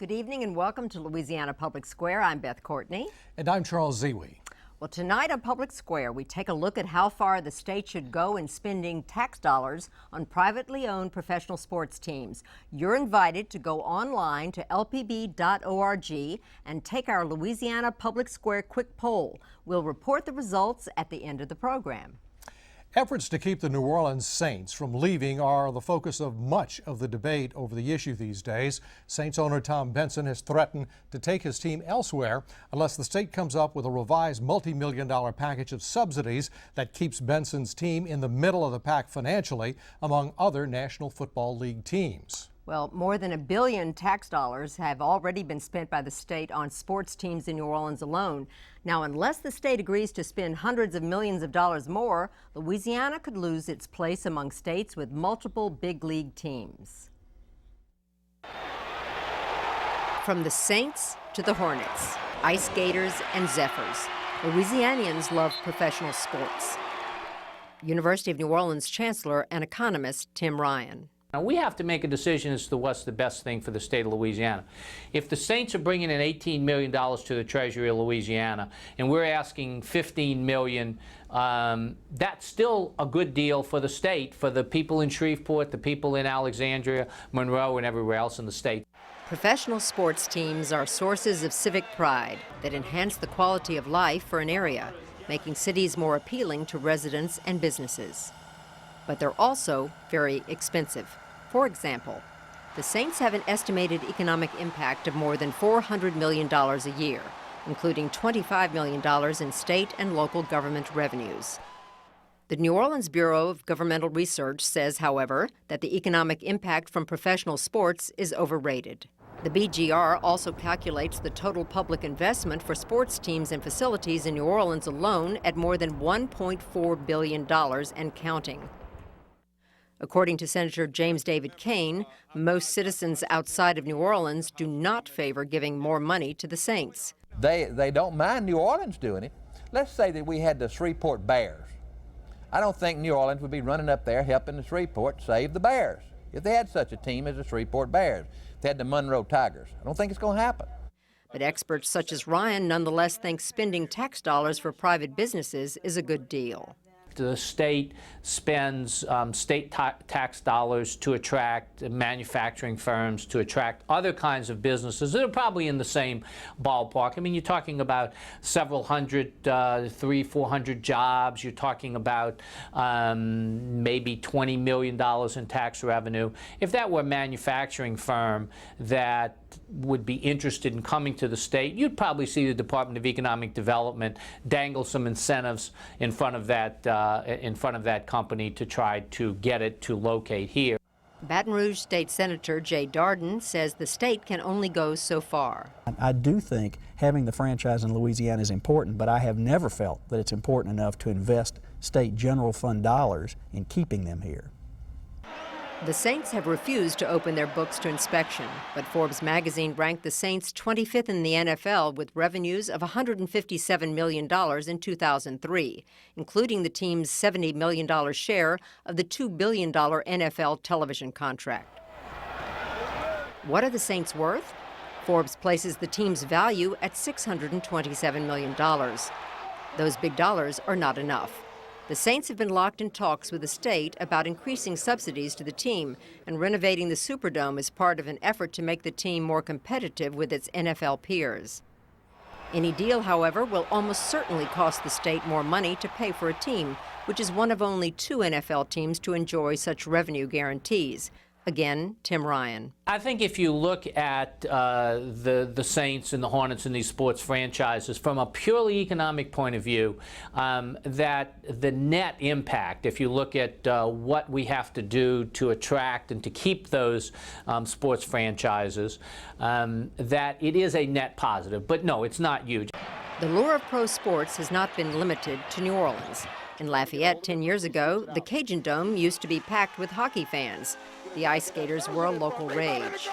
Good evening and welcome to Louisiana Public Square. I'm Beth Courtney. And I'm Charles Zewe. Well, tonight on Public Square, we take a look at how far the state should go in spending tax dollars on privately owned professional sports teams. You're invited to go online to lpb.org and take our Louisiana Public Square quick poll. We'll report the results at the end of the program. Efforts to keep the New Orleans Saints from leaving are the focus of much of the debate over the issue these days. Saints owner Tom Benson has threatened to take his team elsewhere unless the state comes up with a revised multi-million-dollar package of subsidies that keeps Benson's team in the middle of the pack financially among other National Football League teams. Well, more than $1 billion tax dollars have already been spent by the state on sports teams in New Orleans alone. Now, unless the state agrees to spend hundreds of millions of dollars more, Louisiana could lose its place among states with multiple big league teams. From the Saints to the Hornets, Ice Gators and Zephyrs, Louisianians love professional sports. University of New Orleans Chancellor and economist Tim Ryan. Now, we have to make a decision as to what's the best thing for the state of Louisiana. If the Saints are bringing in $18 million to the Treasury of Louisiana and we're asking $15 million, that's still a good deal for the state, for the people in Shreveport, the people in Alexandria, Monroe, and everywhere else in the state. Professional sports teams are sources of civic pride that enhance the quality of life for an area, making cities more appealing to residents and businesses. But they're also very expensive. For example, the Saints have an estimated economic impact of more than $400 million a year, including $25 million in state and local government revenues. The New Orleans Bureau of Governmental Research says, however, that the economic impact from professional sports is overrated. The BGR also calculates the total public investment for sports teams and facilities in New Orleans alone at more than $1.4 billion and counting. According to Senator James David Cain, most citizens outside of New Orleans do not favor giving more money to the Saints. They don't mind New Orleans doing it. Let's say that we had the Shreveport Bears. I don't think New Orleans would be running up there helping the Shreveport save the Bears if they had such a team as the Shreveport Bears. If they had the Monroe Tigers. I don't think it's going to happen. But experts such as Ryan nonetheless think spending tax dollars for private businesses is a good deal. The state spends state tax dollars to attract manufacturing firms, to attract other kinds of businesses that are probably in the same ballpark. I mean, you're talking about several hundred, 300-400 jobs. You're talking about maybe $20 million in tax revenue. If that were a manufacturing firm that would be interested in coming to the state, you'd probably see the Department of Economic Development dangle some incentives in front of that company to try to get it to locate here. Baton Rouge State Senator Jay Dardenne says the state can only go so far. I do think having the franchise in Louisiana is important, but I have never felt that it's important enough to invest state general fund dollars in keeping them here. The Saints have refused to open their books to inspection, but Forbes magazine ranked the Saints 25th in the NFL with revenues of $157 million in 2003, including the team's $70 million share of the $2 billion NFL television contract. What are the Saints worth? Forbes places the team's value at $627 million. Those big dollars are not enough. The Saints have been locked in talks with the state about increasing subsidies to the team and renovating the Superdome as part of an effort to make the team more competitive with its NFL peers. Any deal, however, will almost certainly cost the state more money to pay for a team, which is one of only 2 NFL teams to enjoy such revenue guarantees. Again, Tim Ryan. I think if you look at the Saints and the Hornets and these sports franchises from a purely economic point of view, that the net impact, if you look at what we have to do to attract and to keep those sports franchises, that it is a net positive. But no, it's not huge. The lure of pro sports has not been limited to New Orleans. In Lafayette 10 years ago, the Cajun Dome used to be packed with hockey fans. The Ice Gators were a local rage.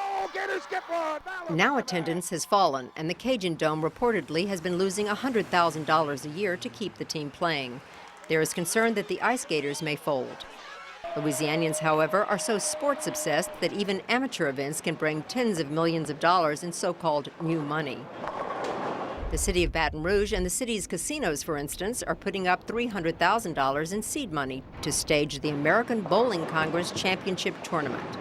Now attendance has fallen, and the Cajun Dome reportedly has been losing $100,000 a year to keep the team playing. There is concern that the Ice Gators may fold. Louisianians, however, are so sports obsessed that even amateur events can bring tens of millions of dollars in so-called new money. The city of Baton Rouge and the city's casinos, for instance, are putting up $300,000 in seed money to stage the American Bowling Congress Championship Tournament.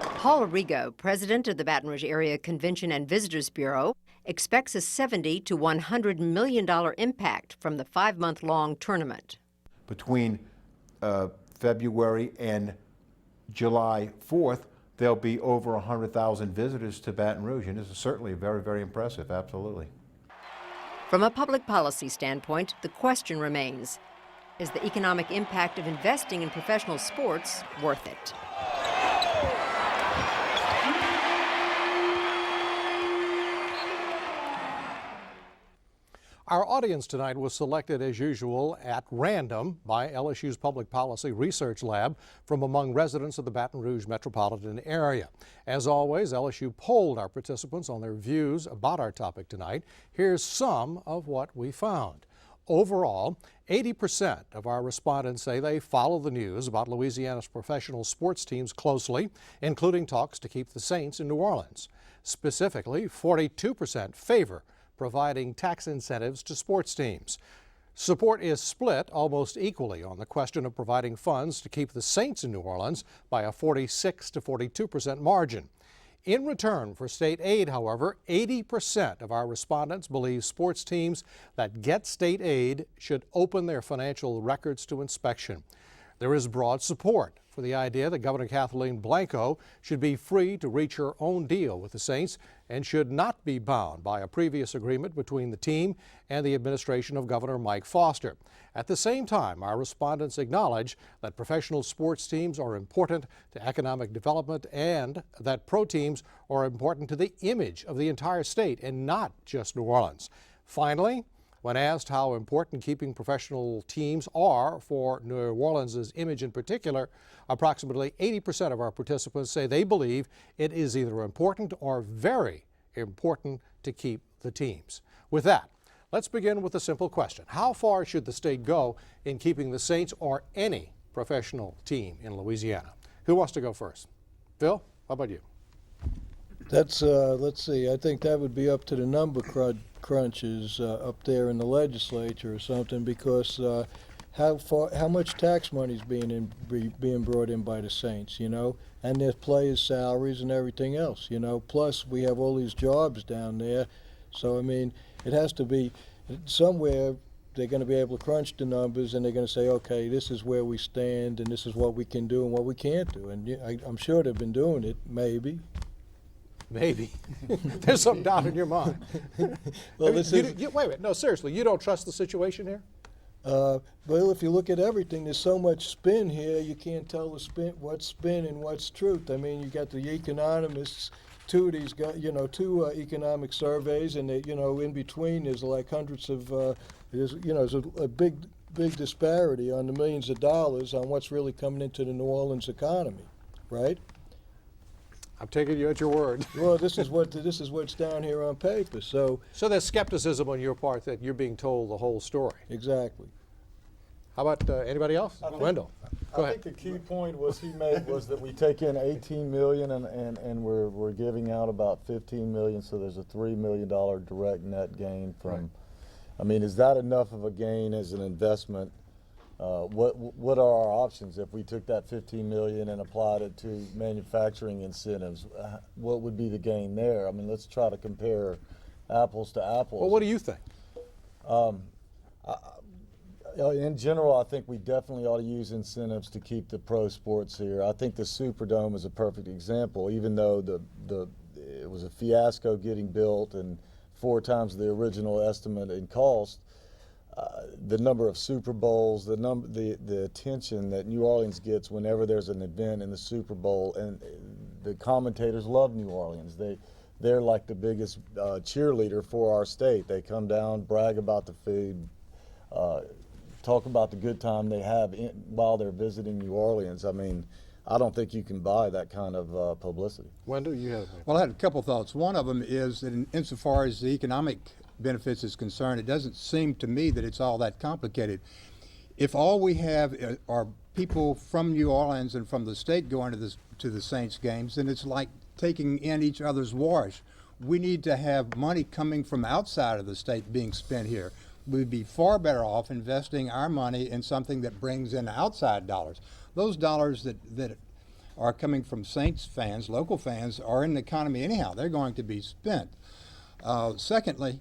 Paul Arrigo, president of the Baton Rouge Area Convention and Visitors Bureau, expects a $70 to $100 million impact from the 5-month-long tournament. Between February and July 4th, there'll be over 100,000 visitors to Baton Rouge, and this is certainly very, very impressive, absolutely. From a public policy standpoint, the question remains, is the economic impact of investing in professional sports worth it? Our audience tonight was selected, as usual, at random by LSU's Public Policy Research Lab from among residents of the Baton Rouge metropolitan area. As always, LSU polled our participants on their views about our topic tonight. Here's some of what we found. Overall, 80% of our respondents say they follow the news about Louisiana's professional sports teams closely, including talks to keep the Saints in New Orleans. Specifically, 42% favor providing tax incentives to sports teams. Support is split almost equally on the question of providing funds to keep the Saints in New Orleans by a 46 to 42% margin. In return for state aid, however, 80% of our respondents believe sports teams that get state aid should open their financial records to inspection. There is broad support for the idea that Governor Kathleen Blanco should be free to reach her own deal with the Saints and should not be bound by a previous agreement between the team and the administration of Governor Mike Foster. At the same time, our respondents acknowledge that professional sports teams are important to economic development and that pro teams are important to the image of the entire state and not just New Orleans. Finally, when asked how important keeping professional teams are for New Orleans' image in particular, approximately 80% of our participants say they believe it is either important or very important to keep the teams. With that, let's begin with a simple question. How far should the state go in keeping the Saints or any professional team in Louisiana? Who wants to go first? Phil, how about you? Let's see, I think that would be up to the number crunches up there in the legislature or something, because how much tax money is being brought in by the Saints, you know, and their players' salaries and everything else, you know, plus we have all these jobs down there. So I mean, it has to be somewhere. They're going to be able to crunch the numbers, and they're going to say, okay, this is where we stand and this is what we can do and what we can't do. And I'm sure they've been doing it, maybe. Maybe. There's some doubt in your mind. Well, wait a minute. No, seriously, you don't trust the situation here? Well, if you look at everything, there's so much spin here, you can't tell what's spin and what's truth. I mean, you got the economists, two economic surveys, and they, you know, in between there's like hundreds of, there's a big disparity on the millions of dollars on what's really coming into the New Orleans economy, right? I'm taking you at your word. Well, this is what's down here on paper. So there's skepticism on your part that you're being told the whole story. Exactly. How about anybody else? Wendell, go ahead. I think the key point he made was that we take in $18 million and we're giving out about $15 million, so there's a $3 million direct net gain from. Right. I mean, is that enough of a gain as an investment? What are our options if we took that $15 million and applied it to manufacturing incentives? What would be the gain there? I mean, let's try to compare apples to apples. Well, what do you think? In general, I think we definitely ought to use incentives to keep the pro sports here. I think the Superdome is a perfect example, even though it was a fiasco getting built and 4 times the original estimate in cost. The number of Super Bowls, the attention that New Orleans gets whenever there's an event in the Super Bowl, and the commentators love New Orleans. They're like the biggest cheerleader for our state. They come down, brag about the food, talk about the good time they have while they're visiting New Orleans. I mean, I don't think you can buy that kind of publicity. Wendell, you have. Well, I had a couple thoughts. One of them is that insofar as the economic benefits is concerned, it doesn't seem to me that it's all that complicated. if all we have are people from New Orleans and from the state going to the Saints games, then it's like taking in each other's wash. We need to have money coming from outside of the state being spent here. We'd be far better off investing our money in something that brings in outside dollars. Those dollars that are coming from Saints fans, local fans, are in the economy anyhow. They're going to be spent. Secondly,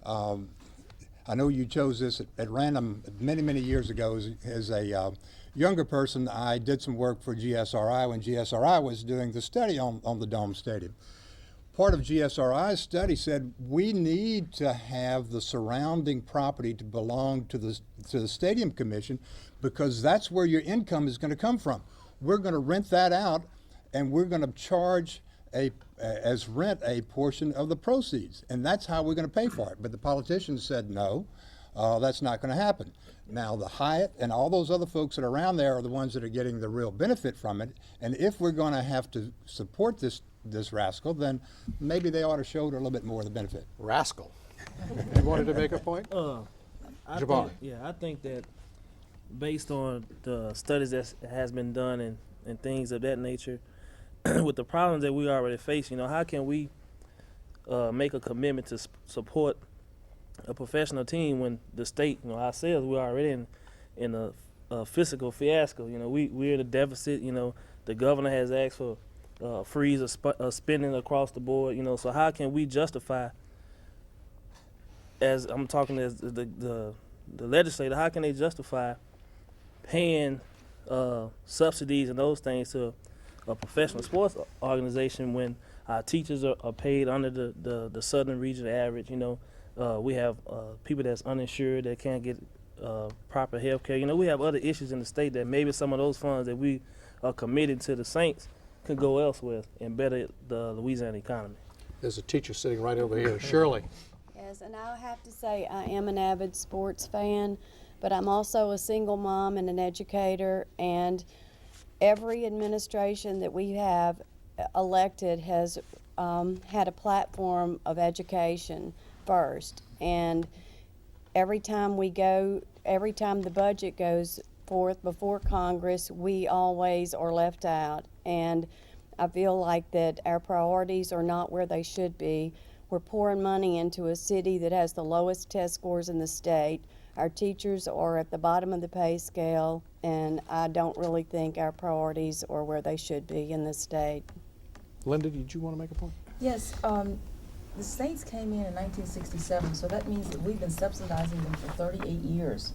I know you chose this at random many years ago. As a younger person, I did some work for GSRI when GSRI was doing the study on the Dome Stadium. Part of GSRI's study said we need to have the surrounding property to belong to the Stadium Commission, because that's where your income is going to come from. We're going to rent that out, and we're going to charge as rent a portion of the proceeds, and that's how we're going to pay for it. But the politicians said no, that's not going to happen. Now the Hyatt and all those other folks that are around there are the ones that are getting the real benefit from it, and if we're going to have to support this rascal, then maybe they ought to show it a little bit more of the benefit. Rascal. You wanted to make a point? Jabbar. I think that based on the studies that has been done and things of that nature, with the problems that we already face, how can we make a commitment to support a professional team when the state, ourselves, we're already in a fiscal fiasco. We're in a deficit. The governor has asked for freeze of spending across the board. So how can we justify, as I'm talking as the legislator, how can they justify paying subsidies and those things to a professional sports organization when our teachers are paid under the southern region average? We have people that's uninsured that can't get proper health care. We have other issues in the state that maybe some of those funds that we are committed to the Saints could go elsewhere and better the Louisiana economy. There's a teacher sitting right over here, Shirley. Yes, and I'll have to say I am an avid sports fan, but I'm also a single mom and an educator, and every administration that we have elected has had a platform of education first, and every time the budget goes forth before Congress, we always are left out, and I feel like that our priorities are not where they should be. We're pouring money into a city that has the lowest test scores in the state. Our teachers are at the bottom of the pay scale, and I don't really think our priorities are where they should be in the state. Linda, did you want to make a point? Yes, the Saints came in 1967, so that means that we've been subsidizing them for 38 years.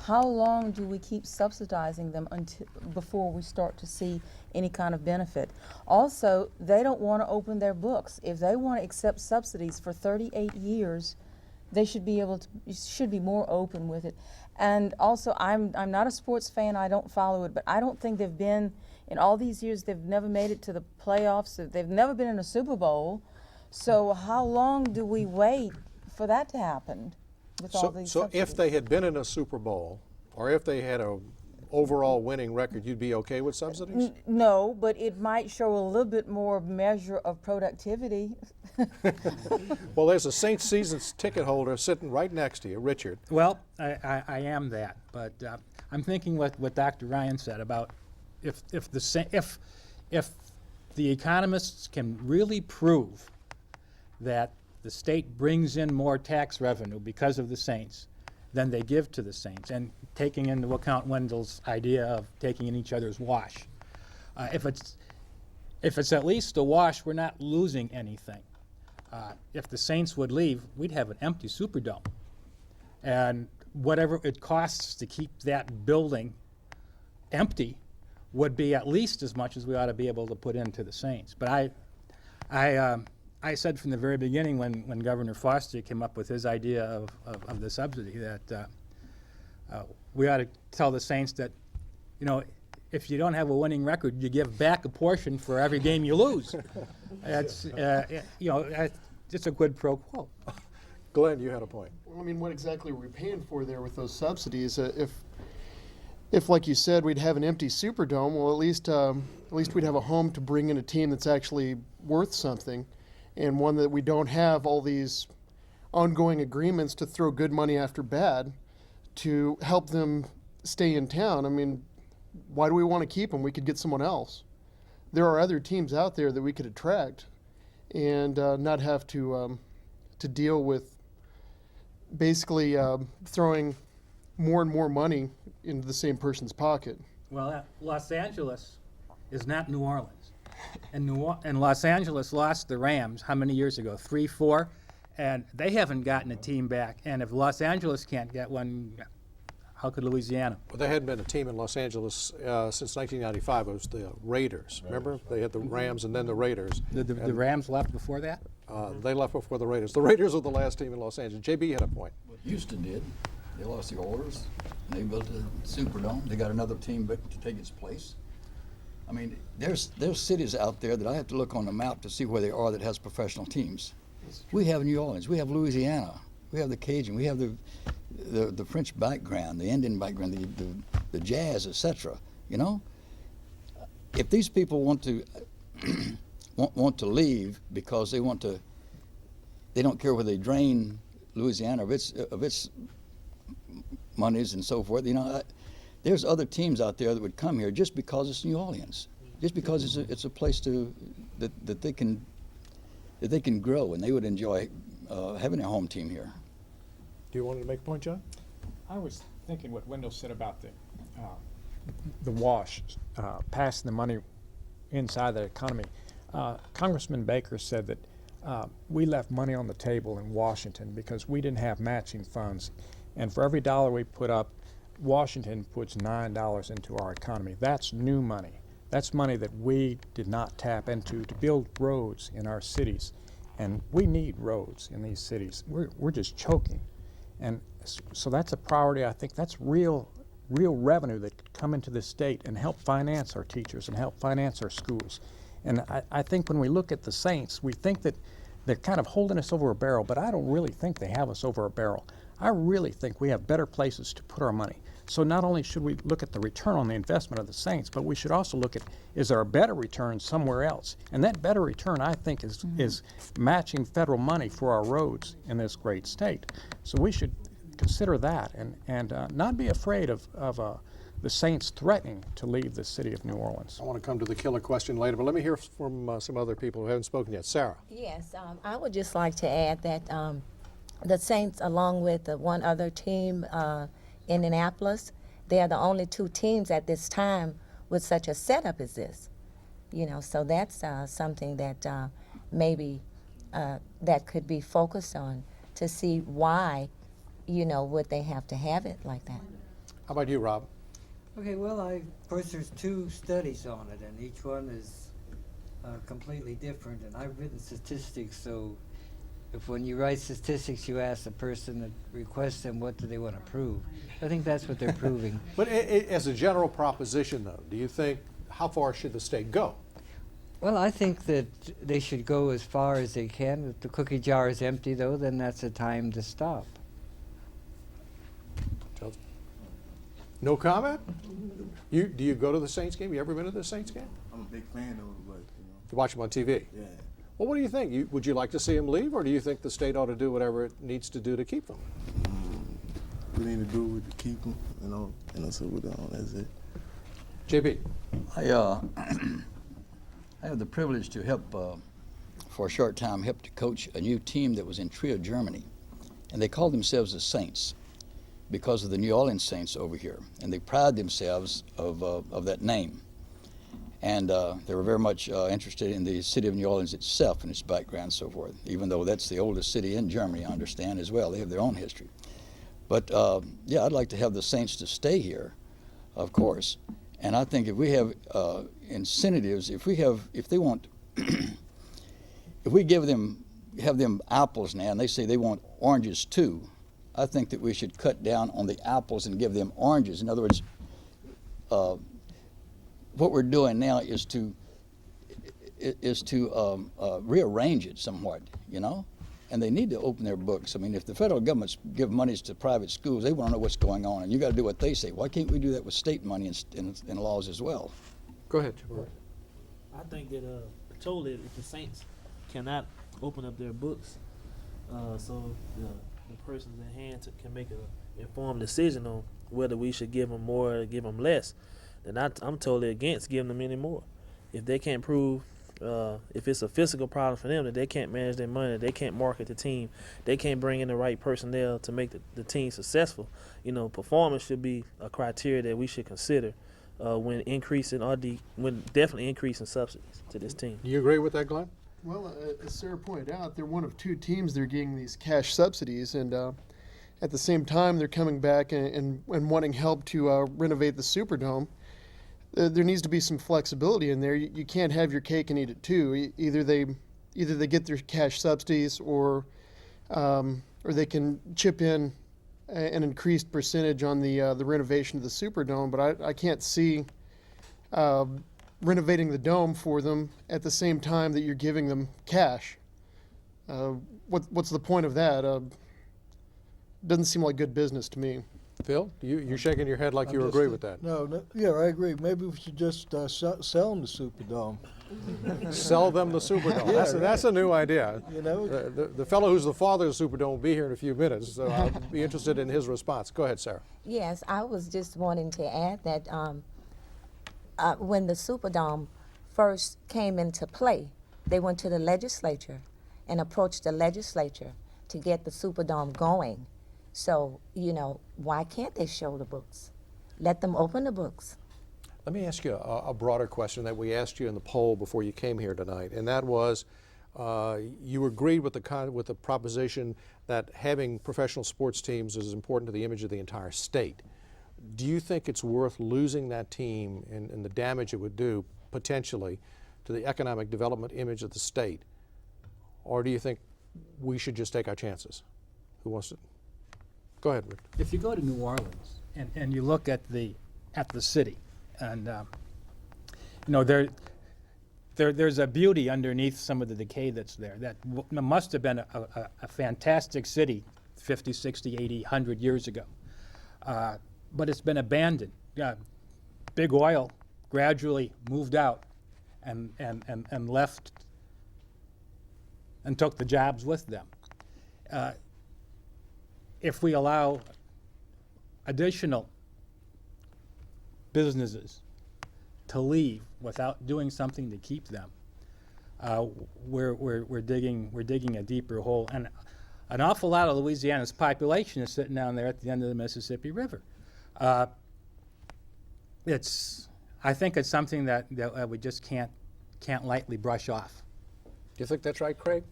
How long do we keep subsidizing them before we start to see any kind of benefit? Also, they don't want to open their books. If they want to accept subsidies for 38 years, they should be more open with it. And also, I'm not a sports fan. I don't follow it, but I don't think they've been, in all these years, they've never made it to the playoffs. They've never been in a Super Bowl. So how long do we wait for that to happen with all these subsidies? If they had been in a Super Bowl, or if they had a overall winning record, you'd be okay with subsidies? No, but it might show a little bit more measure of productivity. Well, there's a Saints season ticket holder sitting right next to you, Richard. Well, I am that, but I'm thinking what Dr. Ryan said about if the economists can really prove that the state brings in more tax revenue because of the Saints than they give to the Saints, and taking into account Wendell's idea of taking in each other's wash. If it's at least a wash, we're not losing anything. If the Saints would leave, we'd have an empty Superdome. And whatever it costs to keep that building empty would be at least as much as we ought to be able to put into the Saints. But I said from the very beginning when Governor Foster came up with his idea of the subsidy that we ought to tell the Saints that, if you don't have a winning record, you give back a portion for every game you lose. It's a quid pro quo. Glenn, you had a point. Well, what exactly are we paying for there with those subsidies? If, like you said, we'd have an empty Superdome, well, at least we'd have a home to bring in a team that's actually worth something, and one that we don't have all these ongoing agreements to throw good money after bad to help them stay in town. I mean, why do we want to keep them? We could get someone else. There are other teams out there that we could attract and not have to deal with basically throwing more and more money into the same person's pocket. Well, Los Angeles is not New Orleans. And Los Angeles lost the Rams, how many years ago? 3, 4? And they haven't gotten a team back. And if Los Angeles can't get one, how could Louisiana? Well, there hadn't been a team in Los Angeles since 1995. It was the Raiders. Remember? They had the Rams and then the Raiders. The Rams left before that? They left before the Raiders. The Raiders were the last team in Los Angeles. JB had a point. Houston did. They lost the Oilers. They built a Superdome. They got another team to take its place. I mean, there's cities out there that I have to look on the map to see where they are that has professional teams. We have New Orleans. We have Louisiana. We have the Cajun. We have the French background, the Indian background, the jazz, etc. You know, if these people want to want to leave because they don't care whether they drain Louisiana of its monies and so forth. You know, there's other teams out there that would come here just because it's New Orleans, just because it's a place that they can grow and they would enjoy having a home team here. Do you want to make a point, John? I was thinking what Wendell said about the wash, passing the money inside the economy. Congressman Baker said that we left money on the table in Washington because we didn't have matching funds. And for every dollar we put up, Washington puts $9 into our economy. That's new money. That's money that we did not tap into to build roads in our cities. And we need roads in these cities. We're just choking. And so that's a priority. I think that's real revenue that could come into the state and help finance our teachers and help finance our schools. And I think when we look at the Saints, we think that they're kind of holding us over a barrel, but I don't really think they have us over a barrel. I really think we have better places to put our money. So not only should we look at the return on the investment of the Saints, but we should also look at, is there a better return somewhere else? And that better return, I think, is matching federal money for our roads in this great state. So we should consider that and not be afraid of the Saints threatening to leave the city of New Orleans. I want to come to the killer question later, but let me hear from some other people who haven't spoken yet. Sarah. Yes, I would just like to add that the Saints, along with one other team, Indianapolis, they are the only two teams at this time with such a setup as this. You know, so that's something that maybe that could be focused on to see why, you know, would they have to have it like that. How about you, Rob? Okay, well, of course, there's 2 studies on it, and each one is completely different. And I've written statistics, so if when you write statistics, you ask the person that requests them, what do they want to prove? I think that's what they're proving. But as a general proposition, though, do you think, how far should the state go? Well, I think that they should go as far as they can. If the cookie jar is empty, though, then that's the time to stop. No comment? Do you go to the Saints game? You ever been to the Saints game? I'm a big fan of it, but You watch them on TV? Yeah. Well, what do you think? Would you like to see them leave, or do you think the state ought to do whatever it needs to do to keep them? We need to do with to keep them, and that's what we're doing. That's it. JB. I have the privilege to help, for a short time, help to coach a new team that was in Trier, Germany. And they called themselves the Saints because of the New Orleans Saints over here. And they pride themselves of that name. And they were very much interested in the city of New Orleans itself and its background and so forth, even though that's the oldest city in Germany, I understand, as well. They have their own history. But yeah, I'd like to have the Saints to stay here, of course. And I think if we have incentives, if they want, if we have them apples now, and they say they want oranges too, I think that we should cut down on the apples and give them oranges. In other words, what we're doing now is to rearrange it somewhat, you know? And they need to open their books. I mean, if the federal governments give monies to private schools, they want to know what's going on, and you got to do what they say. Why can't we do that with state money and laws as well? Go ahead. I think that totally, if the Saints cannot open up their books, so the persons in hand can make an informed decision on whether we should give them more or give them less, then I'm totally against giving them any more. If they can't prove, if it's a physical problem for them, that they can't manage their money, they can't market the team, they can't bring in the right personnel to make the team successful, performance should be a criteria that we should consider when definitely increasing subsidies to this team. Do you agree with that, Glenn? Well, as Sarah pointed out, they're one of two teams that are getting these cash subsidies, and at the same time, they're coming back and wanting help to renovate the Superdome. There needs to be some flexibility in there. You can't have your cake and eat it too. Either they get their cash subsidies, or they can chip in an increased percentage on the renovation of the Superdome. But I can't see renovating the dome for them at the same time that you're giving them cash. What's the point of that? Doesn't seem like good business to me. Phil, you're shaking your head like you agree with that. No, yeah, I agree. Maybe we should just sell them the Superdome. Sell them the Superdome. Yeah, that's a new idea. The fellow who's the father of the Superdome will be here in a few minutes, so I'll be interested in his response. Go ahead, Sarah. Yes, I was just wanting to add that when the Superdome first came into play, they went to the legislature and approached the legislature to get the Superdome going. So, why can't they show the books? Let them open the books. Let me ask you a broader question that we asked you in the poll before you came here tonight, and that was, you agreed with the proposition that having professional sports teams is important to the image of the entire state. Do you think it's worth losing that team and the damage it would do potentially to the economic development image of the state, or do you think we should just take our chances? Who wants to? Go ahead, Rick. If you go to New Orleans and you look at the city, and there's a beauty underneath some of the decay that's there. That must have been a fantastic city 50, 60, 80, 100 years ago. But it's been abandoned. Big oil gradually moved out and left and took the jobs with them. If we allow additional businesses to leave without doing something to keep them, we're digging a deeper hole, and an awful lot of Louisiana's population is sitting down there at the end of the Mississippi River. I think it's something that we just can't lightly brush off. Do you think that's right, Craig?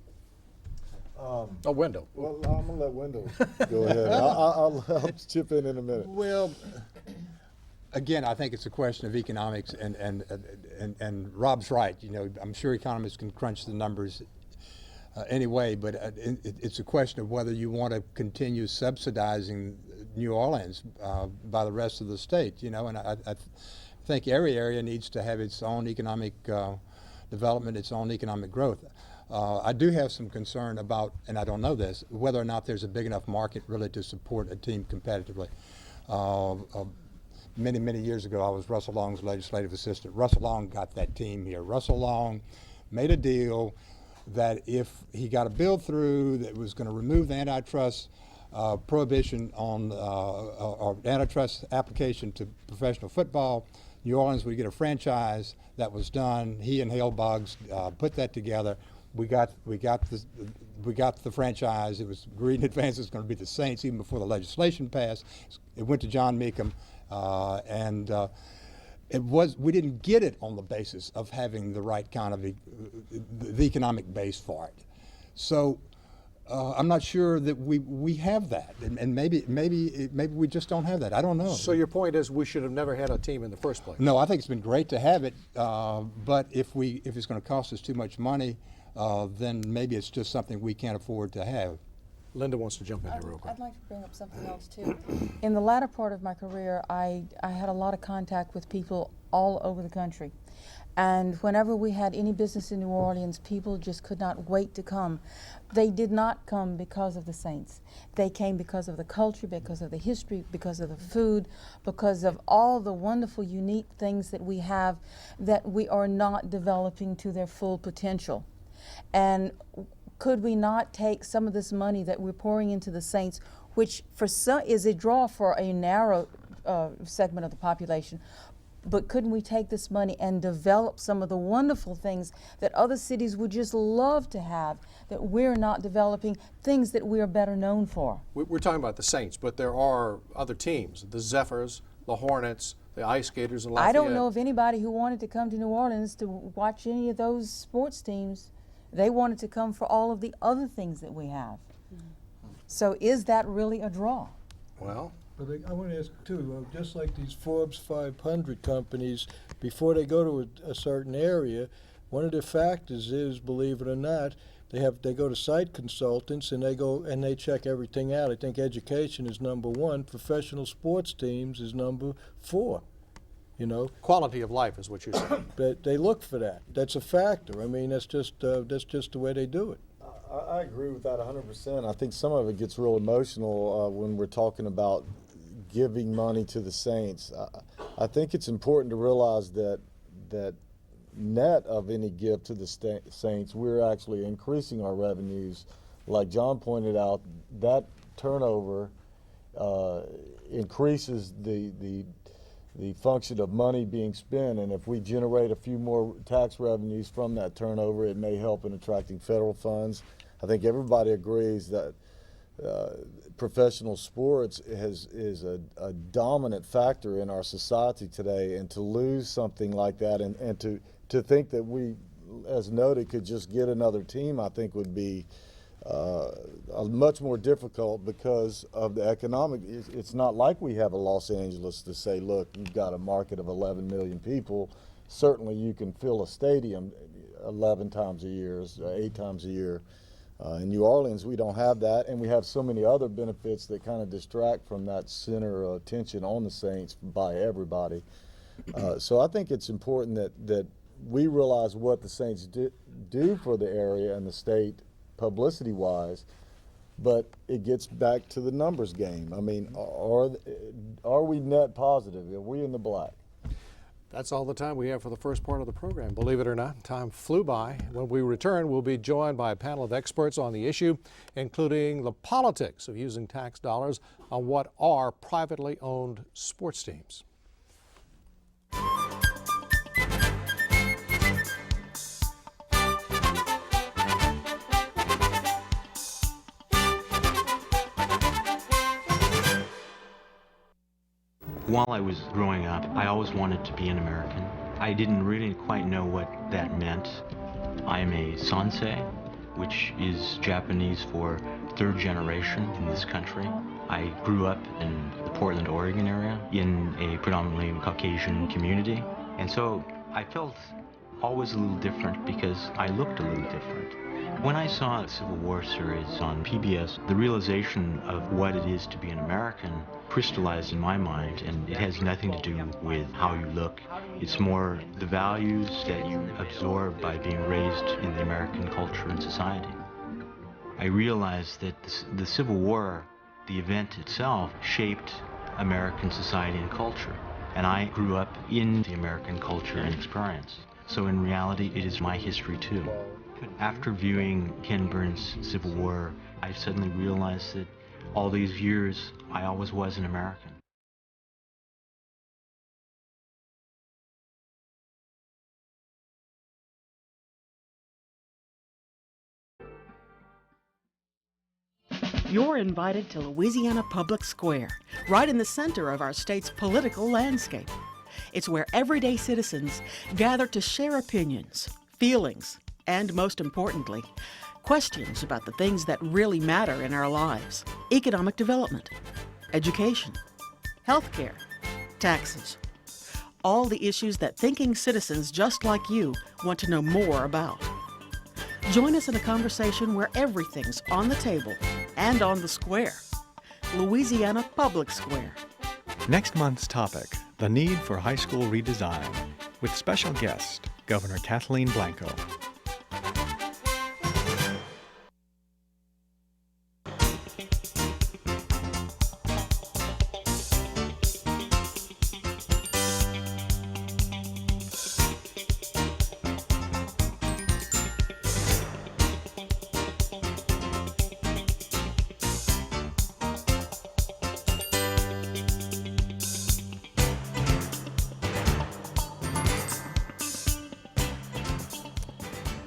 Wendell. Well, I'm going to let Wendell go ahead. I'll chip in a minute. Well, again, I think it's a question of economics, and Rob's right. I'm sure economists can crunch the numbers anyway, but it's a question of whether you want to continue subsidizing New Orleans by the rest of the state. And I think every area needs to have its own economic development, its own economic growth. I do have some concern about, and I don't know this, whether or not there's a big enough market really to support a team competitively. Many years ago, I was Russell Long's legislative assistant. Russell Long got that team here. Russell Long made a deal that if he got a bill through that was going to remove the antitrust prohibition on or antitrust application to professional football, New Orleans would get a franchise. That was done. He and Hale Boggs put that together. We got the franchise. It was agreed in advance it was going to be the Saints even before the legislation passed. It went to John Meekum, and we didn't get it on the basis of having the right kind of the economic base for it. So I'm not sure that we have that, and maybe we just don't have that. I don't know. So your point is we should have never had a team in the first place? No, I think it's been great to have it, but if it's going to cost us too much money, then maybe it's just something we can't afford to have. Linda wants to jump in here real quick. I'd like to bring up something else too. In the latter part of my career, I had a lot of contact with people all over the country. And whenever we had any business in New Orleans, people just could not wait to come. They did not come because of the Saints. They came because of the culture, because of the history, because of the food, because of all the wonderful, unique things that we have that we are not developing to their full potential. And could we not take some of this money that we're pouring into the Saints, which for some is a draw for a narrow segment of the population, but couldn't we take this money and develop some of the wonderful things that other cities would just love to have, that we're not developing, things that we are better known for? We're talking about the Saints, but there are other teams, the Zephyrs, the Hornets, the Ice Skaters, and Lafayette. I don't know of anybody who wanted to come to New Orleans to watch any of those sports teams. They wanted to come for all of the other things that we have. So is that really a draw? Well, but I want to ask too, just like these Forbes 500 companies, before they go to a certain area, one of the factors is, believe it or not, they go to site consultants and they check everything out. I think education is number 1, professional sports teams is number 4. You know, quality of life is what you're saying. But they look for that. That's a factor. I mean, that's just the way they do it. I agree with that 100%. I think some of it gets real emotional when we're talking about giving money to the Saints. I think it's important to realize that net of any gift to the Saints, we're actually increasing our revenues. Like John pointed out, that turnover increases the function of money being spent, and if we generate a few more tax revenues from that turnover, it may help in attracting federal funds. I think everybody agrees that professional sports is a dominant factor in our society today, and to lose something like that and to think that we, as noted, could just get another team, I think would be much more difficult because of the economic. It's not like we have a Los Angeles to say, look, you've got a market of 11 million people. Certainly you can fill a stadium 11 times a year, 8 times a year. In New Orleans, we don't have that, and we have so many other benefits that kind of distract from that center of attention on the Saints by everybody. So I think it's important that we realize what the Saints do for the area and the state publicity-wise, but it gets back to the numbers game. I mean, are we net positive? Are we in the black? That's all the time we have for the first part of the program. Believe it or not, time flew by. When we return, we'll be joined by a panel of experts on the issue, including the politics of using tax dollars on what are privately owned sports teams. While I was growing up, I always wanted to be an American. I didn't really quite know what that meant. I'm a sansei, which is Japanese for third generation in this country. I grew up in the Portland, Oregon area in a predominantly Caucasian community. And so I felt always a little different because I looked a little different. When I saw the Civil War series on PBS, the realization of what it is to be an American crystallized in my mind, and it has nothing to do with how you look. It's more the values that you absorb by being raised in the American culture and society. I realized that the Civil War, the event itself, shaped American society and culture. And I grew up in the American culture and experience. So in reality, it is my history too. After viewing Ken Burns' Civil War, I suddenly realized that all these years, I always was an American. You're invited to Louisiana Public Square, right in the center of our state's political landscape. It's where everyday citizens gather to share opinions, feelings, and most importantly, questions about the things that really matter in our lives: economic development, education, healthcare, taxes. All the issues that thinking citizens just like you want to know more about. Join us in a conversation where everything's on the table and on the square. Louisiana Public Square. Next month's topic, the need for high school redesign, with special guest, Governor Kathleen Blanco.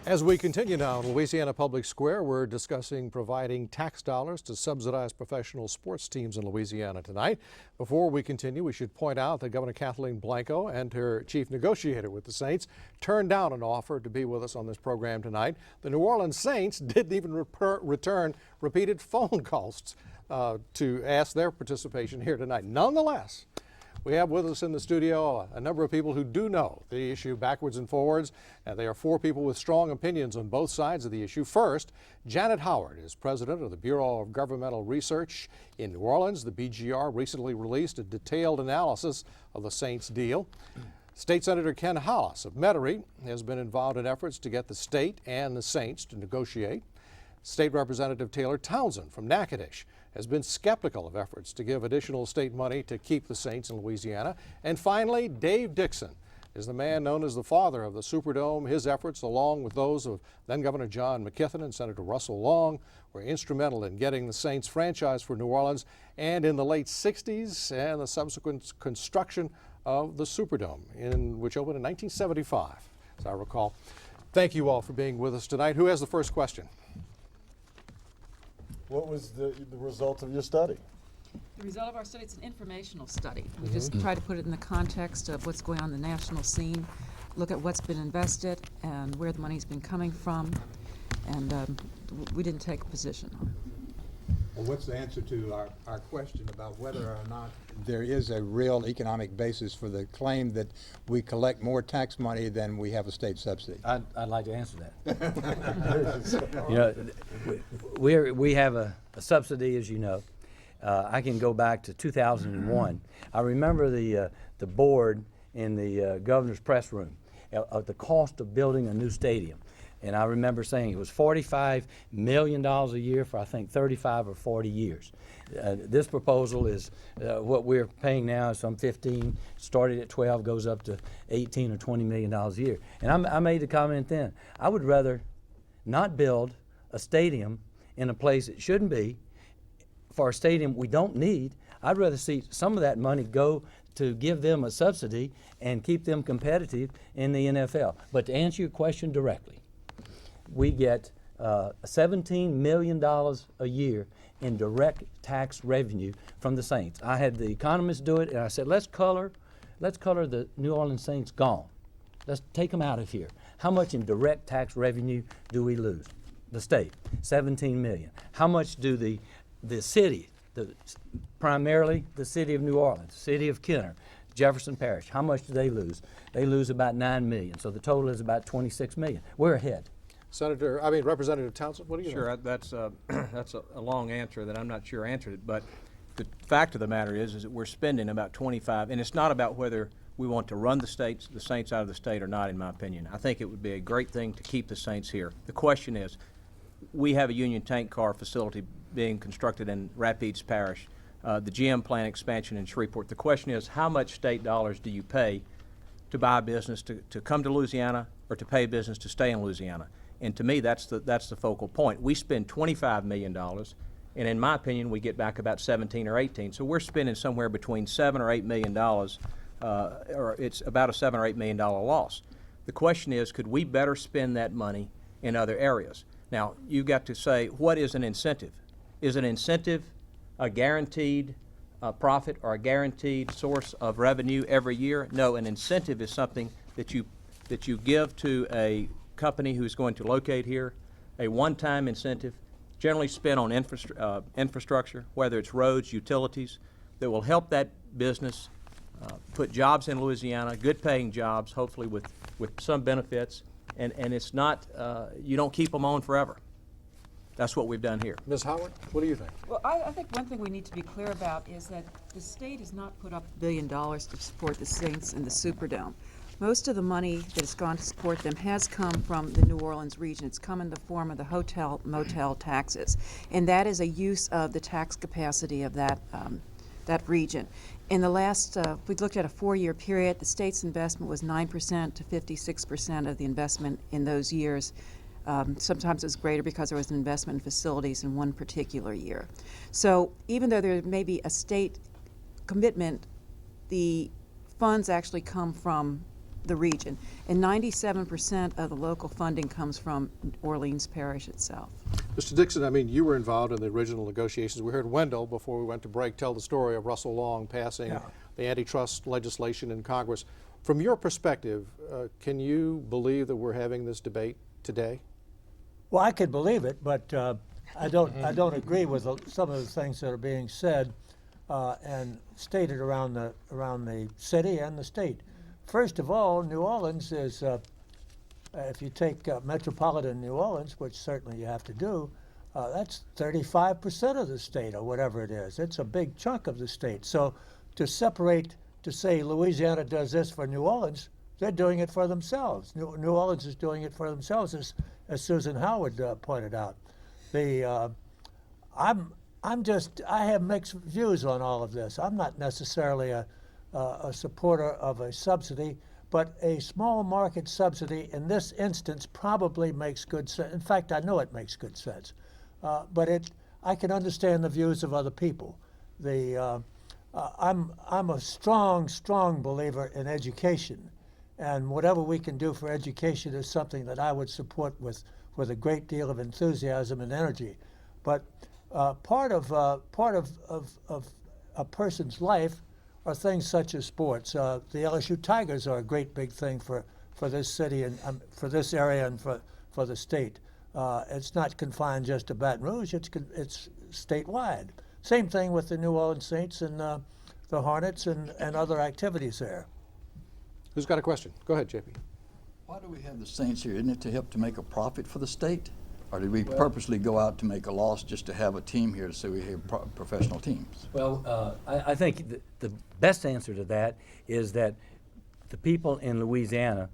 As we continue now in Louisiana Public Square, we're discussing providing tax dollars to subsidize professional sports teams in Louisiana tonight. Before we continue, we should point out that Governor Kathleen Blanco and her chief negotiator with the Saints turned down an offer to be with us on this program tonight. The New Orleans Saints didn't even return repeated phone calls to ask their participation here tonight. Nonetheless, we have with us in the studio a number of people who do know the issue backwards and forwards, and they are four people with strong opinions on both sides of the issue. First, Janet Howard is president of the Bureau of Governmental Research in New Orleans. The BGR recently released a detailed analysis of the Saints deal. State Senator Ken Hollis of Metairie has been involved in efforts to get the state and the Saints to negotiate. State Representative Taylor Townsend from Natchitoches has been skeptical of efforts to give additional state money to keep the Saints in Louisiana. And finally, Dave Dixon is the man known as the father of the Superdome. His efforts, along with those of then Governor John McKithen and Senator Russell Long, were instrumental in getting the Saints franchise for New Orleans, and in the late 60s and the subsequent construction of the Superdome, which opened in 1975, as I recall. Thank you all for being with us tonight. Who has the first question? What was the result of your study? The result of our study, it's an informational study. We just try to put it in the context of what's going on in the national scene, look at what's been invested and where the money's been coming from, and we didn't take a position on it. Well, what's the answer to our question about whether or not there is a real economic basis for the claim that we collect more tax money than we have a state subsidy? I'd like to answer that. You know, we have a subsidy, as you know. I can go back to 2001. I remember the board in the governor's press room of the cost of building a new stadium. And I remember saying it was $45 million a year for, I think, 35 or 40 years. This proposal is what we're paying now is some 15, started at 12, goes up to 18 or $20 million a year. And I made the comment then, I would rather not build a stadium in a place it shouldn't be for a stadium we don't need. I'd rather see some of that money go to give them a subsidy and keep them competitive in the NFL. But to answer your question directly, we get $17 million a year in direct tax revenue from the Saints. I had the economist do it, and I said, let's color the New Orleans Saints gone. Let's take them out of here. How much in direct tax revenue do we lose? The state, 17 million. How much do the city, primarily the city of New Orleans, city of Kenner, Jefferson Parish, how much do they lose? They lose about 9 million, so the total is about 26 million. We're ahead. Representative Townsend, what do you Sure, that's a long answer that I'm not sure answered it, but the fact of the matter is that we're spending about 25, and it's not about whether we want to run the Saints out of the state or not, in my opinion. I think it would be a great thing to keep the Saints here. The question is, we have a Union Tank Car facility being constructed in Rapides Parish, the GM plant expansion in Shreveport. The question is, how much state dollars do you pay to buy a business to come to Louisiana or to pay a business to stay in Louisiana? And to me, that's the focal point. We spend $25 million, and in my opinion, we get back about 17 or 18. So we're spending somewhere between $7 or $8 million, or it's about a $7 or $8 million loss. The question is, could we better spend that money in other areas? Now, you've got to say, what is an incentive? Is an incentive a guaranteed profit or a guaranteed source of revenue every year? No, an incentive is something that you give to a company who's going to locate here, a one-time incentive, generally spent on infrastructure, whether it's roads, utilities, that will help that business put jobs in Louisiana, good-paying jobs, hopefully with some benefits, and it's not, you don't keep them on forever. That's what we've done here. Ms. Howard, what do you think? Well, I think one thing we need to be clear about is that the state has not put up $1 billion to support the Saints and the Superdome. Most of the money that has gone to support them has come from the New Orleans region. It's come in the form of the hotel, motel taxes, and that is a use of the tax capacity of that region. In the last, we looked at a 4-year period, the state's investment was 9% to 56% of the investment in those years. Sometimes it was greater because there was an investment in facilities in one particular year. So even though there may be a state commitment, the funds actually come from the region, and 97% of the local funding comes from Orleans Parish itself. Mr. Dixon, I mean, you were involved in the original negotiations. We heard Wendell, before we went to break, tell the story of Russell Long passing the antitrust legislation in Congress. From your perspective, can you believe that we're having this debate today? Well, I could believe it, but I don't agree with some of the things that are being said and stated around the city and the state. First of all, New Orleans is, if you take metropolitan New Orleans, which certainly you have to do, that's 35% of the state or whatever it is. It's a big chunk of the state. So to separate, to say Louisiana does this for New Orleans, they're doing it for themselves. New Orleans is doing it for themselves, as Susan Howard pointed out. I have mixed views on all of this. I'm not necessarily a supporter of a subsidy, but a small market subsidy in this instance probably makes good sense. In fact, I know it makes good sense. But I can understand the views of other people. I'm a strong believer in education, and whatever we can do for education is something that I would support with a great deal of enthusiasm and energy. But part of a person's life are things such as sports. The LSU Tigers are a great big thing for this city and for this area and for the state. It's not confined just to Baton Rouge. It's statewide. Same thing with the New Orleans Saints and the Hornets and other activities there. Who's got a question? Go ahead, JP. Why do we have the Saints here? Isn't it to help to make a profit for the state? Or did we purposely go out to make a loss just to have a team here so we have professional teams? Well, I think the best answer to that is that the people in Louisiana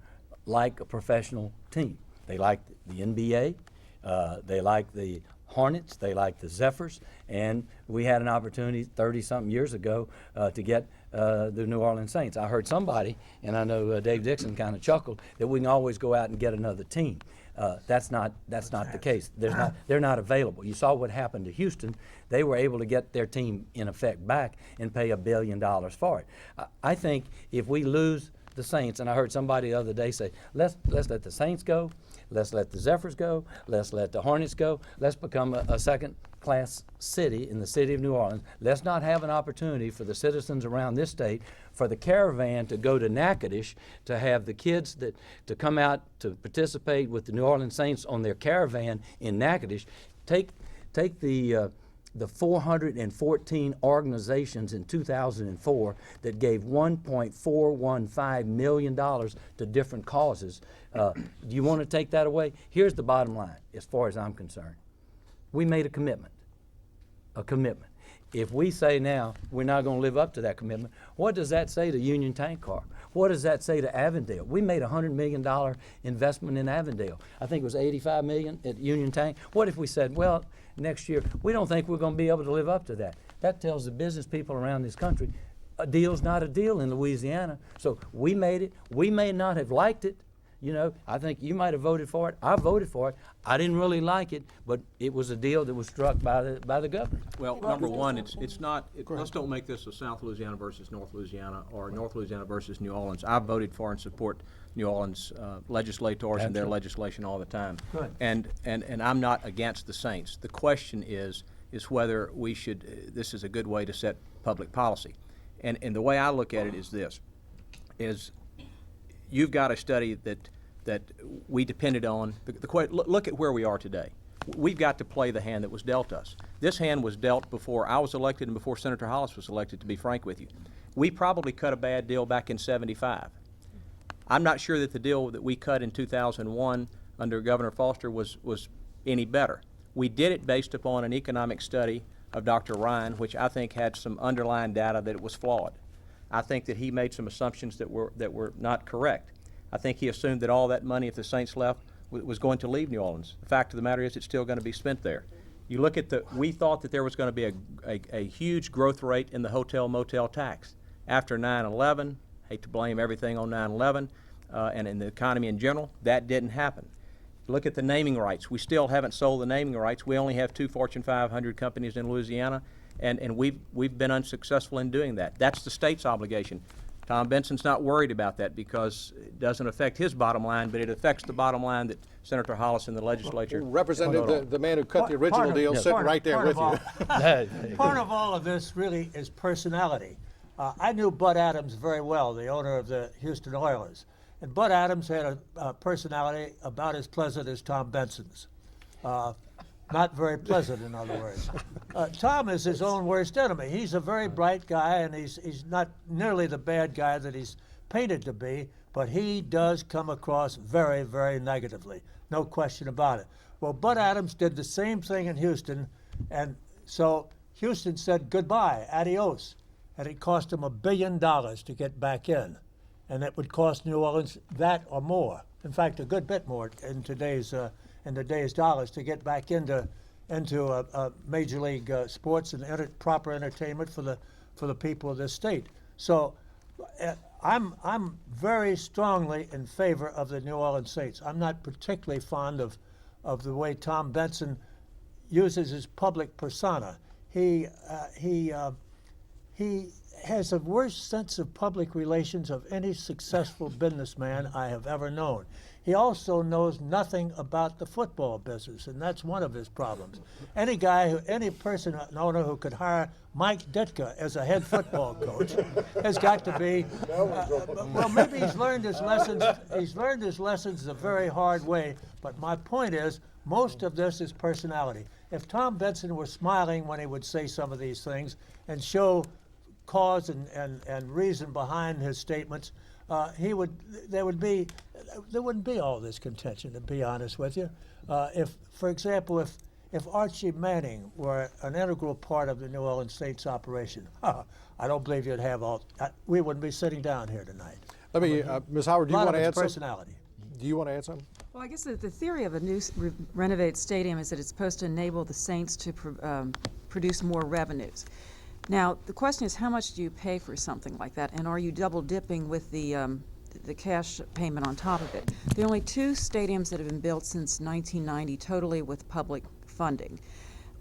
like a professional team. They like the NBA, they like the Hornets, they like the Zephyrs, and we had an opportunity 30-something years ago to get the New Orleans Saints. I heard somebody, and I know Dave Dixon kind of chuckled, that we can always go out and get another team. That's not the case. They're not available. You saw what happened to Houston. They were able to get their team in effect back and pay $1 billion for it. I think if we lose the Saints, and I heard somebody the other day say, let's let the Saints go, let's let the Zephyrs go, let's let the Hornets go, let's become a second-class city in the city of New Orleans. Let's not have an opportunity for the citizens around this state, for the caravan to go to Natchitoches, to have the kids to come out to participate with the New Orleans Saints on their caravan in Natchitoches. Take the 414 organizations in 2004 that gave $1.415 million to different causes. Do you want to take that away? Here's the bottom line, as far as I'm concerned. We made a commitment. If we say now we're not going to live up to that commitment, what does that say to Union Tank Car? What does that say to Avondale? We made a $100 million investment in Avondale. I think it was $85 million at Union Tank. What if we said, well, next year, we don't think we're going to be able to live up to that? That tells the business people around this country, a deal's not a deal in Louisiana. So we made it. We may not have liked it. You know, I think you might have voted for it. I voted for it. I didn't really like it, but it was a deal that was struck by the governor. Well, number one, it's not. Let's don't make this a South Louisiana versus North Louisiana or North Louisiana versus New Orleans. I voted for and support New Orleans legislators and their legislation all the time. Good. And I'm not against the Saints. The question is whether we should. This is a good way to set public policy, and the way I look at it is this: you've got a study that we depended on. Look at where we are today. We've got to play the hand that was dealt us. This hand was dealt before I was elected and before Senator Hollis was elected, to be frank with you. We probably cut a bad deal back in '75. I'm not sure that the deal that we cut in 2001 under Governor Foster was any better. We did it based upon an economic study of Dr. Ryan, which I think had some underlying data that it was flawed. I think that he made some assumptions that were not correct. I think he assumed that all that money, if the Saints left, was going to leave New Orleans. The fact of the matter is it's still going to be spent there. You look at we thought that there was going to be a huge growth rate in the hotel motel tax. After 9/11, hate to blame everything on 9/11 and in the economy in general, that didn't happen. Look at the naming rights. We still haven't sold the naming rights. We only have 2 Fortune 500 companies in Louisiana, and we've been unsuccessful in doing that. That's the state's obligation. Tom Benson's not worried about that because it doesn't affect his bottom line, but it affects the bottom line that Senator Hollis in the legislature. Representative, the man who cut the original deal, sitting right there with you. Part of all of this really is personality. I knew Bud Adams very well, the owner of the Houston Oilers. And Bud Adams had a personality about as pleasant as Tom Benson's. Not very pleasant, in other words. Tom is his own worst enemy. He's a very bright guy, and he's not nearly the bad guy that he's painted to be, but he does come across very, very negatively. No question about it. Well, Bud Adams did the same thing in Houston, and so Houston said goodbye, adios, and it cost him $1 billion to get back in, and it would cost New Orleans that or more. In fact, a good bit more in today's dollars to get back into major league sports and proper entertainment for the people of this state. So I'm very strongly in favor of the New Orleans Saints. I'm not particularly fond of the way Tom Benson uses his public persona. He has the worst sense of public relations of any successful businessman I have ever known. He also knows nothing about the football business, and that's one of his problems. Any person, an owner who could hire Mike Ditka as a head football coach has got to be, well, maybe he's learned his lessons. He's learned his lessons the very hard way, but my point is, most of this is personality. If Tom Benson were smiling when he would say some of these things and show cause and reason behind his statements, there wouldn't be all this contention, to be honest with you. For example, if Archie Manning were an integral part of the New Orleans Saints operation, I don't believe you'd have we wouldn't be sitting down here tonight. Let me, Ms. Howard, do you want to add something? Personality. Do you want to add something? Well, I guess the theory of a new renovated stadium is that it's supposed to enable the Saints to produce more revenues. Now, the question is, how much do you pay for something like that, and are you double dipping with the cash payment on top of it? There are only 2 stadiums that have been built since 1990, totally with public funding.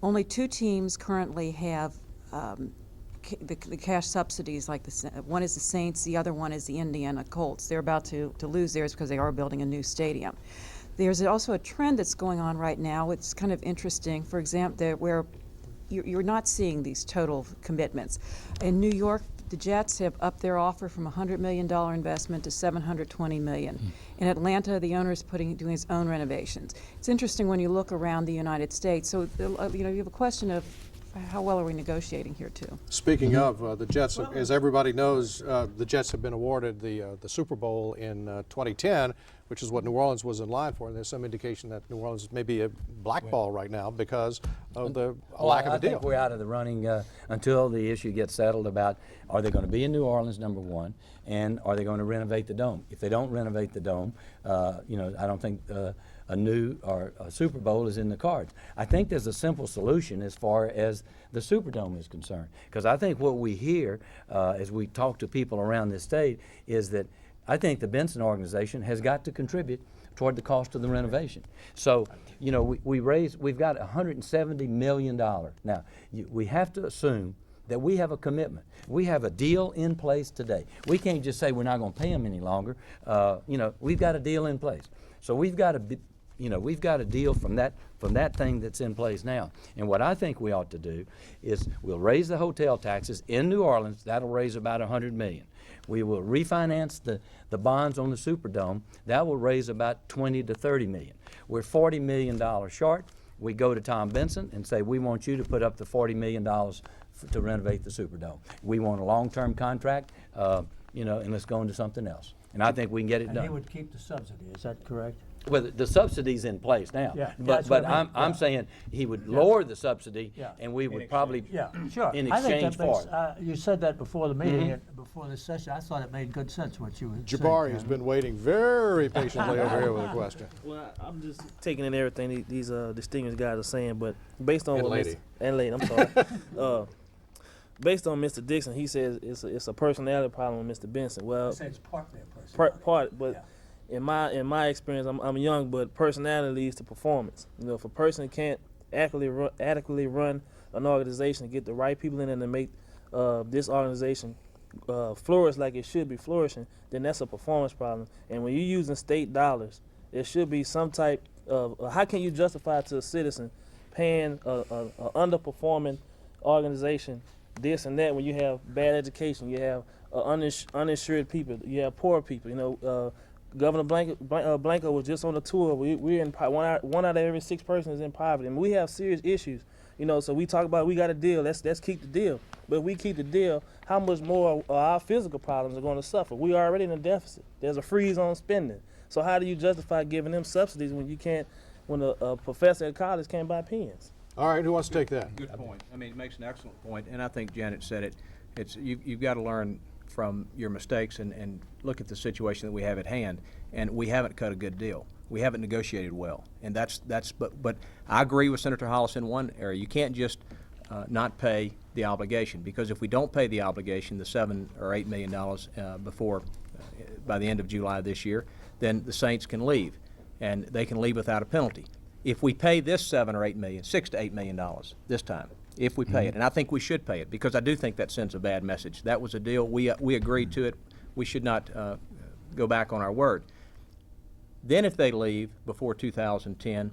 Only 2 teams currently have the cash subsidies, like one is the Saints, the other one is the Indiana Colts. They're about to lose theirs because they are building a new stadium. There's also a trend that's going on right now. It's kind of interesting, for example, where you're not seeing these total commitments. In New York, the Jets have upped their offer from $100 million investment to $720 million. In Atlanta, the owner is doing his own renovations. It's interesting when you look around the United States. So, you have a question of how well are we negotiating here, too? Speaking of the Jets, as everybody knows, the Jets have been awarded the Super Bowl in 2010, which is what New Orleans was in line for. And there's some indication that New Orleans may be a blackball right now because of the lack of a deal. I think we're out of the running until the issue gets settled about, are they going to be in New Orleans, number one, and are they going to renovate the Dome? If they don't renovate the Dome, I don't think a new or a Super Bowl is in the cards. I think there's a simple solution as far as the Superdome is concerned, because I think what we hear as we talk to people around this state is that I think the Benson organization has got to contribute toward the cost of the renovation. So, we've got $170 million. Now, we have to assume that we have a commitment. We have a deal in place today. We can't just say we're not going to pay them any longer. We've got a deal in place. So we've got a deal from that thing that's in place now. And what I think we ought to do is we'll raise the hotel taxes in New Orleans. That'll raise about $100 million. We will refinance the bonds on the Superdome. That will raise about $20 to $30 million. We're $40 million short. We go to Tom Benson and say, we want you to put up the $40 million to renovate the Superdome. We want a long-term contract, and let's go into something else. And I think we can get it done. And he would keep the subsidy, is that correct? Well, the subsidy's in place now. Yeah, but I'm saying he would lower the subsidy, and we would probably, sure. in I think exchange that for it. You said that before the meeting, before this session. I thought it made good sense what you were saying. Jabari has been waiting very patiently over here with a question. Well, I'm just taking in everything these distinguished guys are saying, but based on lady, I'm sorry. Based on Mr. Dixon, he says it's a personality problem with Mr. Benson. Well, I say it's partly a personality. But. Yeah. In my experience, I'm young, but personality leads to performance. If a person can't adequately run an organization, get the right people in it, and make this organization flourish like it should be flourishing, then that's a performance problem. And when you're using state dollars, there should be some type of, how can you justify to a citizen paying a underperforming organization this and that when you have bad education, you have uninsured people, you have poor people. You know, Governor Blanco was just on a tour. We're in one out of every 6 persons is in poverty, and we have serious issues. You know, so we talk about we got a deal. Let's keep the deal. But if we keep the deal, how much more our physical problems are going to suffer? We are already in a deficit. There's a freeze on spending. So how do you justify giving them subsidies when you can't, when a professor at college can't buy pens? All right, who wants to take that? Good point. I mean, it makes an excellent point, and I think Janet said it. It's you've got to learn from your mistakes and look at the situation that we have at hand. And we haven't cut a good deal. We haven't negotiated well, and but I agree with Senator Hollis in one area. You can't just not pay the obligation, because if we don't pay the obligation, the $7 or $8 million by the end of July this year, then the Saints can leave, and they can leave without a penalty. If we pay this $6 to $8 million this time, if we pay it, and I think we should pay it, because I do think that sends a bad message. That was a deal. We agreed to it. We should not go back on our word. Then if they leave before 2010,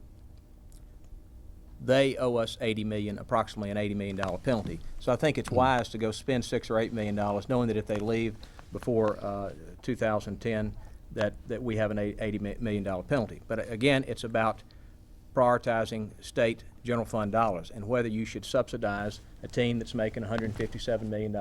they owe us approximately an $80 million penalty. So I think it's wise to go spend $6 or $8 million, knowing that if they leave before 2010, that we have an $80 million penalty. But again, it's about prioritizing state general fund dollars and whether you should subsidize a team that's making $157 million,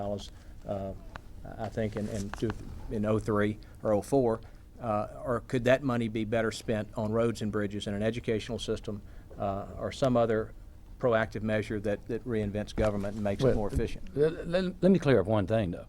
I think, in 03 or 04. Or could that money be better spent on roads and bridges and an educational system or some other proactive measure that reinvents government and makes it more efficient? Let me clear up one thing, though.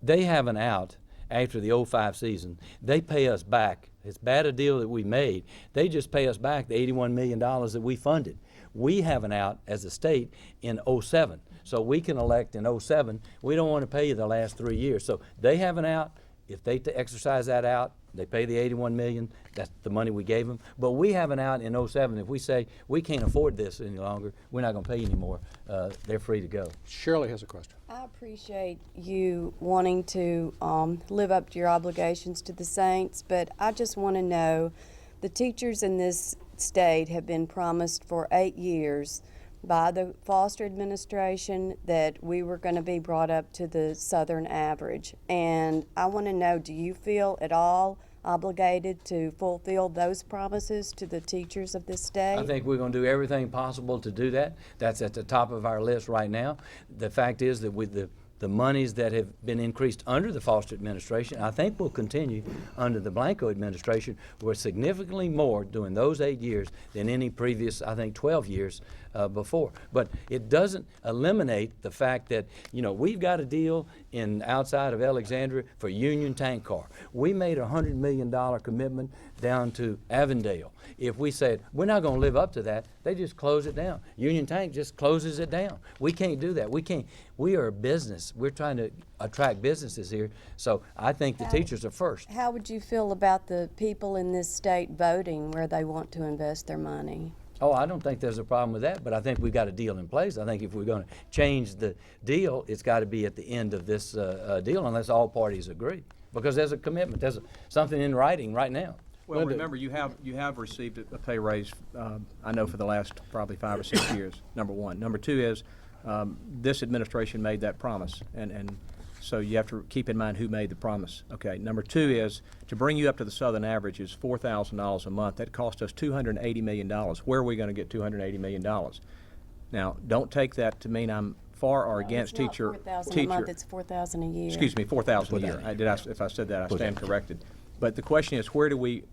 They have an out after the 05 season. They pay us back. It's bad a deal that we made. They just pay us back the $81 million that we funded. We have an out as a state in 07. So we can elect in 07. We don't want to pay you the last 3 years. So they have an out. If they exercise that out, they pay the $81 million. That's the money we gave them. But we have an out in 07. If we say we can't afford this any longer, we're not going to pay you anymore, they're free to go. Shirley has a question. I appreciate you wanting to live up to your obligations to the Saints, but I just want to know, the teachers in this state have been promised for 8 years by the Foster administration that we were going to be brought up to the Southern average. And I want to know, do you feel at all obligated to fulfill those promises to the teachers of this state? I think we're going to do everything possible to do that. That's at the top of our list right now. The fact is that with the monies that have been increased under the Foster administration, I think will continue under the Blanco administration, were significantly more during those 8 years than any previous, I think, 12 years before. But it doesn't eliminate the fact that, you know, we've got a deal outside of Alexandria for Union Tank Car. We made a $100 million commitment down to Avondale. If we said we're not going to live up to that, they just close it down. Union Tank just closes it down. We can't do that. We can't. We are a business. We're trying to attract businesses here. So I think the teachers are first. How would you feel about the people in this state voting where they want to invest their money? Oh, I don't think there's a problem with that, but I think we've got a deal in place. I think if we're going to change the deal, it's got to be at the end of this deal, unless all parties agree, because there's a commitment. There's something in writing right now. Well, remember, you have received a pay raise, I know, for the last probably 5 or 6 years, number one. Number two is this administration made that promise, and so you have to keep in mind who made the promise. Okay. Number two is to bring you up to the Southern average is $4,000 a month. That cost us $280 million. Where are we going to get $280 million? Now, don't take that to mean I'm for or against teacher. It's not $4,000 a month, it's $4,000 a year. Excuse me, $4,000 a year. If I said that, I stand corrected. But the question is, where do we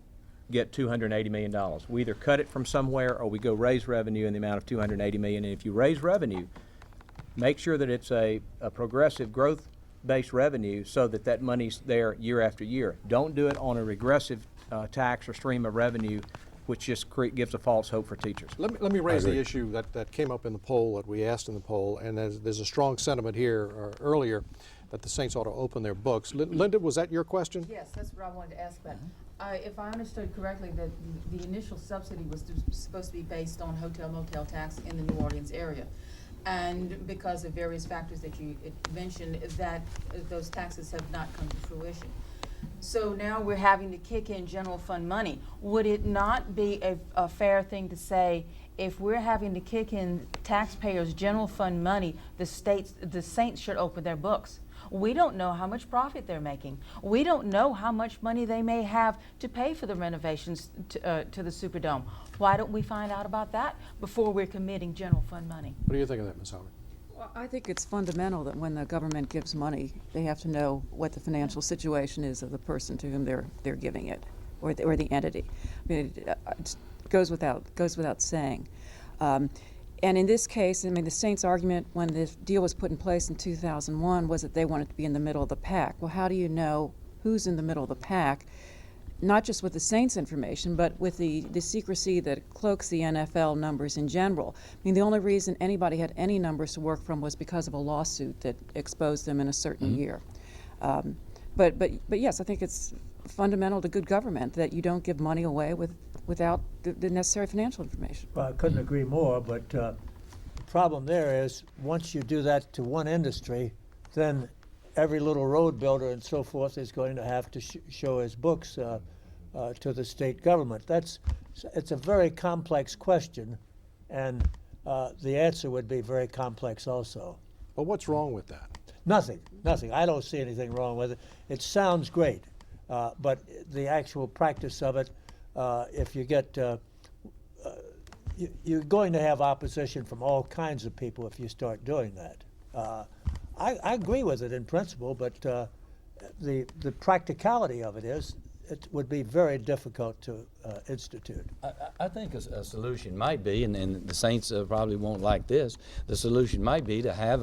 get $280 million? We either cut it from somewhere or we go raise revenue in the amount of $280 million. And if you raise revenue, make sure that it's a progressive growth-based revenue so that that money's there year after year. Don't do it on a regressive tax or stream of revenue, which just gives a false hope for teachers. Let me raise the issue that came up in the poll, that we asked in the poll, and there's a strong sentiment here earlier that the Saints ought to open their books. Linda, was that your question? Yes, that's what I wanted to ask about. If I understood correctly, that the initial subsidy was supposed to be based on hotel motel tax in the New Orleans area. and because of various factors that you mentioned, that those taxes have not come to fruition. So now we're having to kick in general fund money. Would it not be a fair thing to say, if we're having to kick in taxpayers' general fund money, the Saints should open their books? We don't know how much profit they're making. We don't know how much money they may have to pay for the renovations to the Superdome. Why don't we find out about that before we're committing general fund money? What do you think of that, Ms. Howard? Well, I think it's fundamental that when the government gives money, they have to know what the financial situation is of the person to whom they're giving it, or the entity. I mean, it goes without saying. And in this case, I mean, the Saints' argument when the deal was put in place in 2001 was that they wanted to be in the middle of the pack. Well, how do you know who's in the middle of the pack? Not just with the Saints' information, but with the secrecy that cloaks the NFL numbers in general. I mean, the only reason anybody had any numbers to work from was because of a lawsuit that exposed them in a certain year. But yes, I think it's fundamental to good government that you don't give money away without the necessary financial information. Well, I couldn't agree more, but the problem there is once you do that to one industry, then every little road builder and so forth is going to have to show his books to the state government. It's a very complex question, and the answer would be very complex also. But what's wrong with that? Nothing. I don't see anything wrong with it. It sounds great, but the actual practice of it, if you get, you're going to have opposition from all kinds of people if you start doing that. I agree with it in principle, but the practicality of it is it would be very difficult to institute. I think a solution might be, and the Saints probably won't like this, the solution might be to have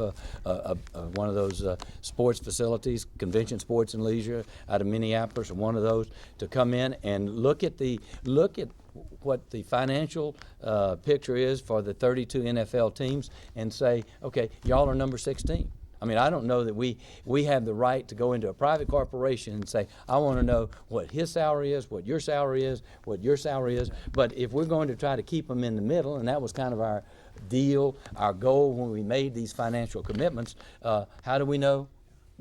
one of those sports facilities, Convention Sports and Leisure out of Minneapolis, or one of those, to come in and look at what the financial picture is for the 32 NFL teams and say, okay, y'all are number 16. I mean, I don't know that we have the right to go into a private corporation and say, I want to know what his salary is, what your salary is, what your salary is. But if we're going to try to keep them in the middle, and that was kind of our deal, our goal when we made these financial commitments, how do we know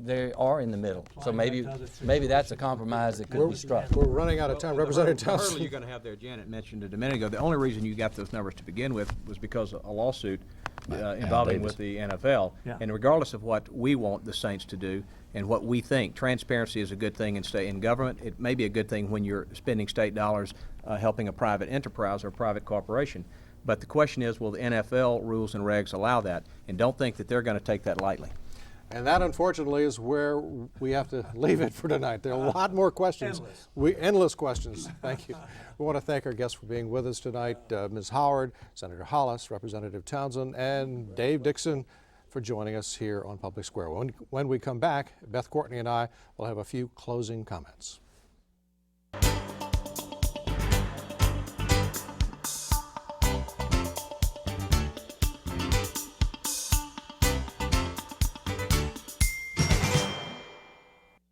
they are in the middle? So maybe that's a compromise that could be struck. We're running out of time. Representative The hurdle Townsend. you're going to have there, Janet mentioned it a minute ago. The only reason you got those numbers to begin with was because of a lawsuit involving with the NFL. Yeah. And regardless of what we want the Saints to do and what we think, transparency is a good thing in government. It may be a good thing when you're spending state dollars helping a private enterprise or a private corporation. But the question is, will the NFL rules and regs allow that? And don't think that they're going to take that lightly. And that, unfortunately, is where we have to leave it for tonight. There are a lot more questions. Endless questions. Thank you. We want to thank our guests for being with us tonight, Ms. Howard, Senator Hollis, Representative Townsend, and Dave Dixon for joining us here on Public Square. When we come back, Beth Courtney and I will have a few closing comments.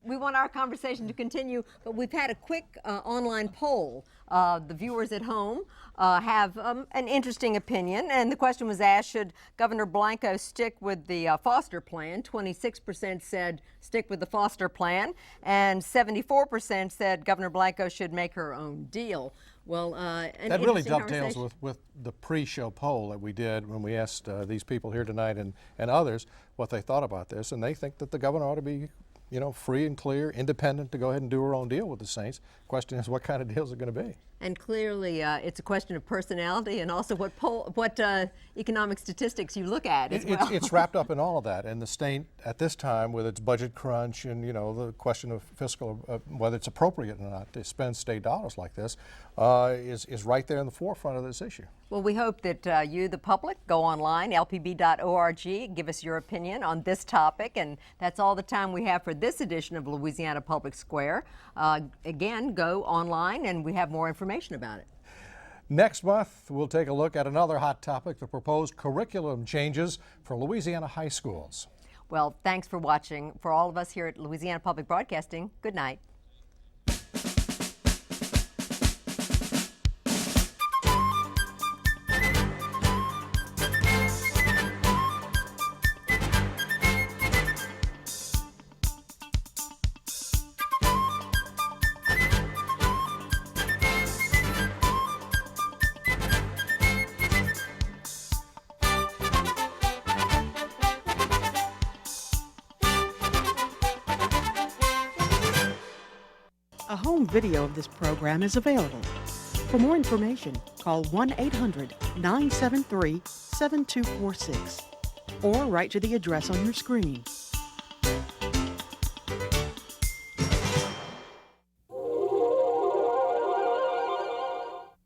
We want our conversation to continue, but we've had a quick online poll. The viewers at home have an interesting opinion, and the question was asked, should Governor Blanco stick with the Foster plan? 26% said stick with the Foster plan, and 74% said Governor Blanco should make her own deal. Well, that really dovetails with the pre-show poll that we did when we asked these people here tonight and others what they thought about this, and they think that the governor ought to be free and clear, independent to go ahead and do her own deal with the Saints. Question is, what kind of deals are going to be? And clearly, it's a question of personality and also what economic statistics you look at as well. It's wrapped up in all of that. And the state, at this time, with its budget crunch and the question of fiscal, whether it's appropriate or not to spend state dollars like this, is right there in the forefront of this issue. Well, we hope that you, the public, go online, lpb.org, give us your opinion on this topic. And that's all the time we have for this edition of Louisiana Public Square. Again, go online and we have more information about it. Next month, we'll take a look at another hot topic, the proposed curriculum changes for Louisiana high schools. Well, thanks for watching. For all of us here at Louisiana Public Broadcasting, good night. A home video of this program is available. For more information, call 1-800-973-7246 or write to the address on your screen.